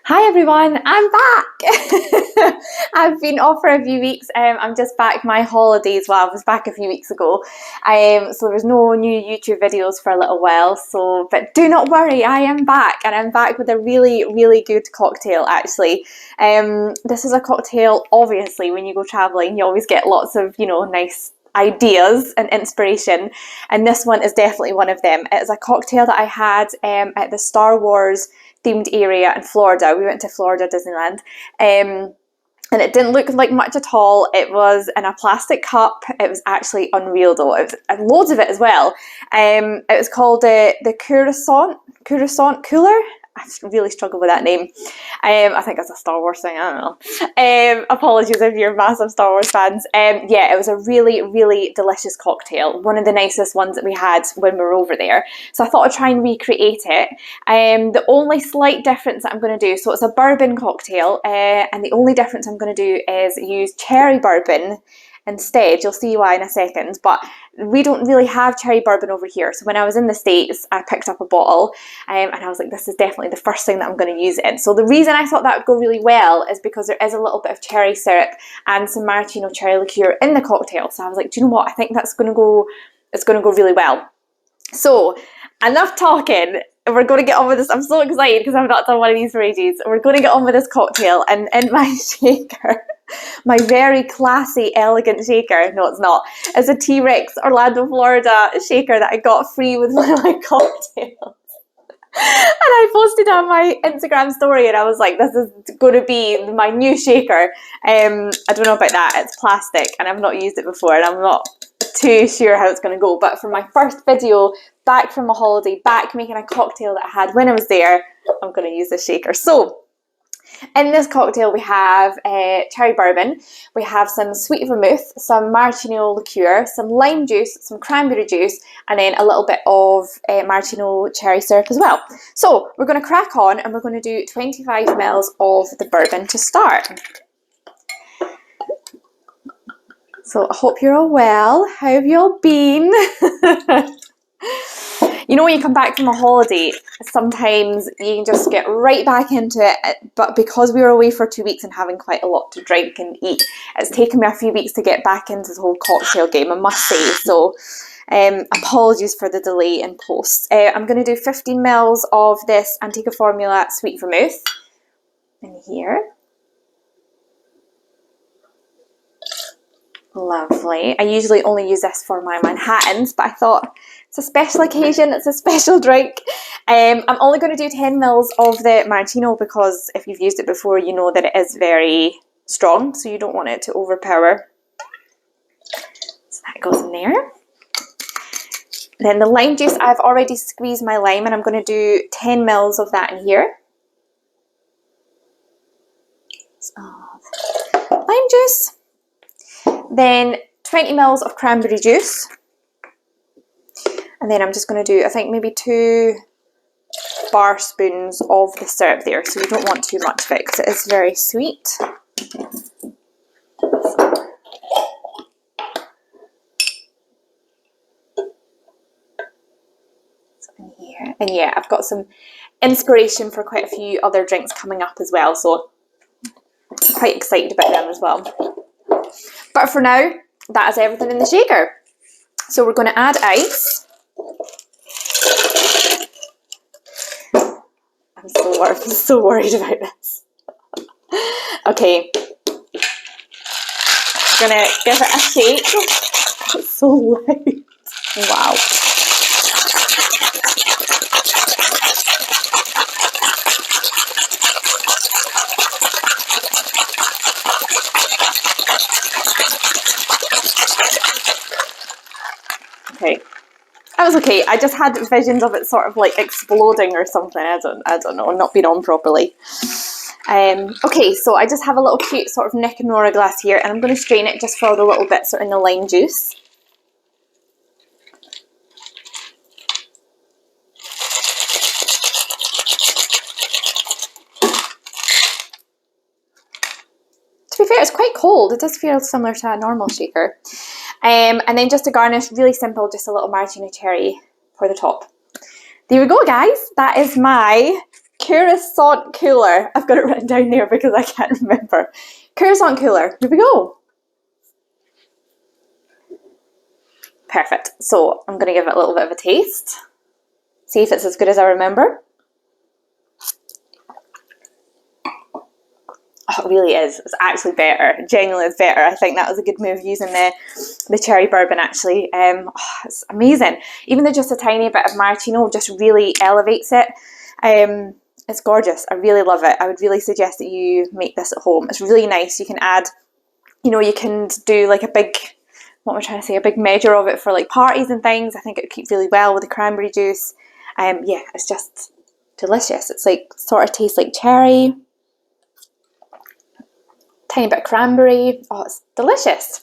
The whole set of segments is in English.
Hi everyone, I'm back! I've been off for a few weeks. I'm just back my holidays. Well, I was back a few weeks ago. So there's no new YouTube videos for a little while. But do not worry, I am back, and I'm back with a really, really good cocktail actually. This is a cocktail, obviously, when you go traveling, you always get lots of, nice ideas and inspiration, and this one is definitely one of them. It's a cocktail that I had at the Star Wars themed area in Florida. We went to Florida Disneyland, and it didn't look like much at all. It was in a plastic cup. It was actually unreal though. It was loads of it as well. It was called the Coruscant Cooler. I really struggle with that name. I think it's a Star Wars thing, I don't know. Apologies if you're massive Star Wars fans. Yeah, it was a really, really delicious cocktail. One of the nicest ones that we had when we were over there. So I thought I'd try and recreate it. The only slight difference that I'm going to do, so it's a bourbon cocktail, and the only difference I'm going to do is use cherry bourbon instead. You'll see why in a second, but we don't really have cherry bourbon over here. So when I was in the States, I picked up a bottle, and I was like, this is definitely the first thing that I'm going to use it in. So the reason I thought that would go really well is because there is a little bit of cherry syrup and some Maraschino Cherry Liqueur in the cocktail. So I was like, do you know what? I think that's going to go, it's going to go really well. So enough talking. We're going to get on with this. I'm so excited because I've not done one of these for ages. We're going to get on with this cocktail, and in my shaker, my very classy, elegant shaker, no it's not, it's a T-Rex Orlando, Florida shaker that I got free with one of my cocktails. And I posted on my Instagram story and I was like, this is going to be my new shaker. I don't know about that. It's plastic and I've not used it before and I'm not too sure how it's going to go. But for my first video, back from a holiday, back making a cocktail that I had when I was there, I'm going to use this shaker. So in this cocktail we have cherry bourbon, we have some sweet vermouth, some maraschino liqueur, some lime juice, some cranberry juice, and then a little bit of maraschino cherry syrup as well. So we're going to crack on and we're going to do 25 ml of the bourbon to start. So I hope you're all well. How have you all been? You know, when you come back from a holiday, sometimes you can just get right back into it. But because we were away for 2 weeks and having quite a lot to drink and eat, it's taken me a few weeks to get back into the whole cocktail game, I must say. So apologies for the delay in post. I'm going to do 15 ml of this Antica Formula Sweet Vermouth in here. Lovely. I usually only use this for my Manhattans, but I thought it's a special occasion, it's a special drink. I'm only going to do 10 ml of the Maraschino because if you've used it before, you know that it is very strong, so you don't want it to overpower. So that goes in there. Then the lime juice, I've already squeezed my lime and I'm going to do 10 ml of that in here. Lime juice. Then 20 ml of cranberry juice. And then I'm just going to do, I think, maybe 2 bar spoons of the syrup there. So you don't want too much of it because it is very sweet. So in here. And yeah, I've got some inspiration for quite a few other drinks coming up as well. So quite excited about them as well. But for now, that is everything in the shaker. So we're going to add ice. I'm so worried about this. Okay. Gonna give it a shake. It's so loud. Wow. Okay, that was okay. I just had visions of it sort of like exploding or something. I don't know, not being on properly. Okay, so I just have a little cute sort of Nick and Nora glass here, and I'm going to strain it just for all the little bits that are in the lime juice. To be fair, it's quite cold. It does feel similar to a normal shaker. And then just to garnish, really simple, just a little maraschino cherry for the top. There we go, guys. That is my Coruscant Cooler. I've got it written down there because I can't remember. Coruscant Cooler. Here we go. Perfect. So I'm going to give it a little bit of a taste. See if it's as good as I remember. Oh, it really is. It's actually better. Genuinely, it's better. I think that was a good move using the cherry bourbon, actually. It's amazing. Even though just a tiny bit of maraschino just really elevates it. It's gorgeous. I really love it. I would really suggest that you make this at home. It's really nice. You can add, you know, you can do like a big, what am I trying to say, a big measure of it for like parties and things. I think it would keep really well with the cranberry juice. Yeah, it's just delicious. It's like, sort of tastes like cherry. Tiny bit of cranberry. Oh, it's delicious.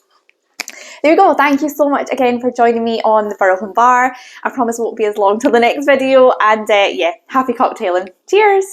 There you go. Thank you so much again for joining me on the Burrow Home Bar. I promise it won't be as long till the next video. And yeah, happy cocktailing. Cheers.